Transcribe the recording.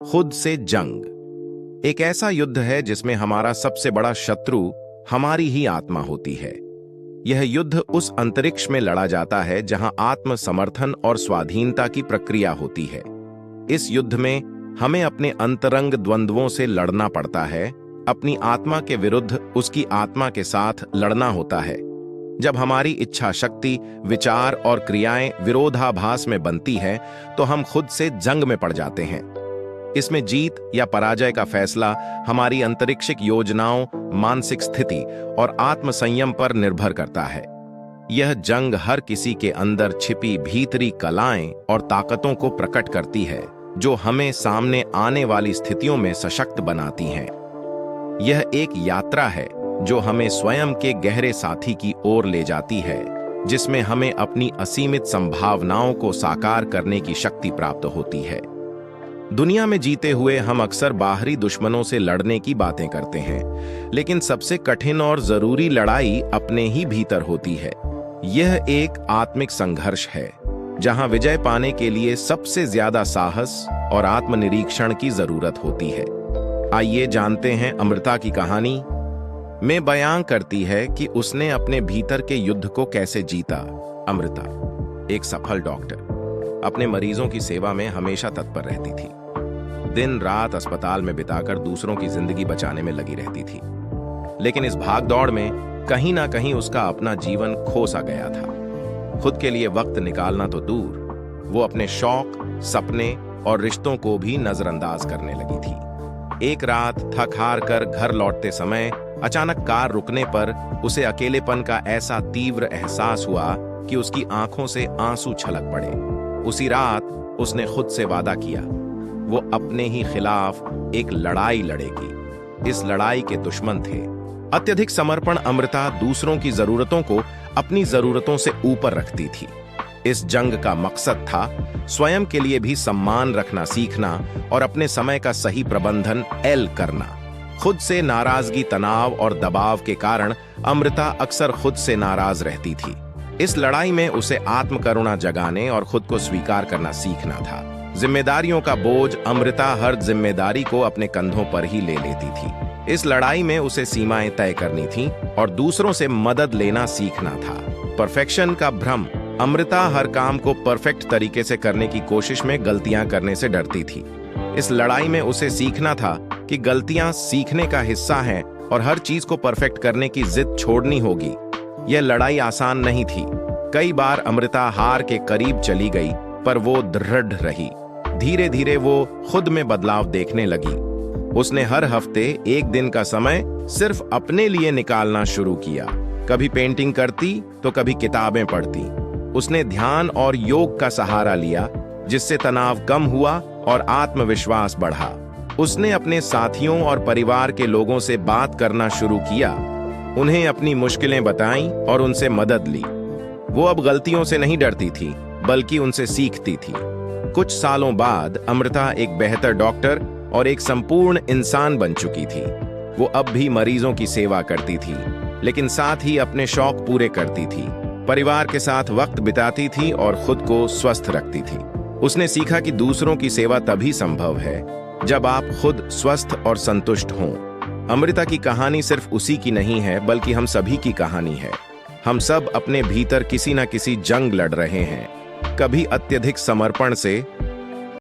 खुद से जंग एक ऐसा युद्ध है जिसमें हमारा सबसे बड़ा शत्रु हमारी ही आत्मा होती है। यह युद्ध उस अंतरिक्ष में लड़ा जाता है जहां आत्म समर्थन और स्वाधीनता की प्रक्रिया होती है। इस युद्ध में हमें अपने अंतरंग द्वंद्वों से लड़ना पड़ता है, अपनी आत्मा के विरुद्ध उसकी आत्मा के साथ लड़ना होता है। जब हमारी इच्छा शक्ति, विचार और क्रियाएं विरोधाभास में बनती हैं, तो हम खुद से जंग में पड़ जाते हैं। इसमें जीत या पराजय का फैसला हमारी अंतरिक्षिक योजनाओं, मानसिक स्थिति और आत्मसंयम पर निर्भर करता है। यह जंग हर किसी के अंदर छिपी भीतरी कलाएं और ताकतों को प्रकट करती है, जो हमें सामने आने वाली स्थितियों में सशक्त बनाती हैं। यह एक यात्रा है जो हमें स्वयं के गहरे साथी की ओर ले जाती है, जिसमें हमें अपनी असीमित संभावनाओं को साकार करने की शक्ति प्राप्त होती है। दुनिया में जीते हुए हम अक्सर बाहरी दुश्मनों से लड़ने की बातें करते हैं, लेकिन सबसे कठिन और जरूरी लड़ाई अपने ही भीतर होती है। यह एक आत्मिक संघर्ष है, जहां विजय पाने के लिए सबसे ज्यादा साहस और आत्मनिरीक्षण की जरूरत होती है। आइए जानते हैं अमृता की कहानी में बयां करती है कि उसने अपने भीतर के युद्ध को कैसे जीता। अमृता एक सफल डॉक्टर अपने मरीजों की सेवा में हमेशा तत्पर रहती थी। दिन रात अस्पताल में बिताकर दूसरों की जिंदगी बचाने में लगी रहती थी। लेकिन इस भागदौड़ में कहीं ना कहीं उसका अपना जीवन खो सा गया था। खुद के लिए वक्त निकालना तो दूर, वो अपने शौक, सपने और रिश्तों को भी नजरअंदाज करने लगी थी। एक रात थक हार कर घर लौटते समय अचानक कार रुकने पर उसे अकेलेपन का ऐसा तीव्र एहसास हुआ कि उसकी आंखों से आंसू छलक पड़े। उसी रात उसने खुद से वादा किया, वो अपने ही खिलाफ एक लड़ाई लड़ेगी। इस लड़ाई के दुश्मन थे अत्यधिक समर्पण। अमृता दूसरों की जरूरतों को अपनी जरूरतों से ऊपर रखती थी। इस जंग का मकसद था स्वयं के लिए भी सम्मान रखना सीखना और अपने समय का सही प्रबंधन करना। खुद से नाराजगी, तनाव और दबाव के कारण अमृता अक्सर खुद से नाराज रहती थी। इस लड़ाई में उसे आत्मकरुणा जगाने और खुद को स्वीकार करना सीखना था। जिम्मेदारियों का बोझ, अमृता हर जिम्मेदारी को अपने कंधों पर ही ले लेती थी। इस लड़ाई में उसे सीमाएं तय करनी थीं और दूसरों से मदद लेना सीखना था। परफेक्शन का भ्रम, अमृता हर काम को परफेक्ट तरीके से करने की कोशिश में गलतियां करने से डरती थी। इस लड़ाई में उसे सीखना था कि गलतियां सीखने का हिस्सा हैं और हर चीज को परफेक्ट करने की जिद छोड़नी होगी। यह लड़ाई आसान नहीं थी। कई बार अमृता हार के करीब चली गई, पर वो दृढ़ रही। धीरे धीरे वो खुद में बदलाव देखने लगी। उसने हर हफ्ते एक दिन का समय सिर्फ अपने लिए निकालना शुरू किया। कभी पेंटिंग करती तो कभी किताबें पढ़ती। उसने ध्यान और योग का सहारा लिया, जिससे तनाव कम हुआ और आत्मविश्वास बढ़ा। उसने अपने साथियों और परिवार के लोगों से बात करना शुरू किया, उन्हें अपनी मुश्किलें बताईं और उनसे मदद ली। वो अब गलतियों से नहीं डरती थी, बल्कि उनसे सीखती थी। कुछ सालों बाद अमृता एक बेहतर डॉक्टर और एक संपूर्ण इंसान बन चुकी थी। वो अब भी मरीजों की सेवा करती थी, लेकिन साथ ही अपने शौक पूरे करती थी, परिवार के साथ वक्त बिताती थी और खुद को स्वस्थ रखती थी। उसने सीखा कि दूसरों की सेवा तभी संभव है जब आप खुद स्वस्थ और संतुष्ट हों। अमृता की कहानी सिर्फ उसी की नहीं है, बल्कि हम सभी की कहानी है। हम सब अपने भीतर किसी न किसी जंग लड़ रहे हैं, कभी अत्यधिक समर्पण से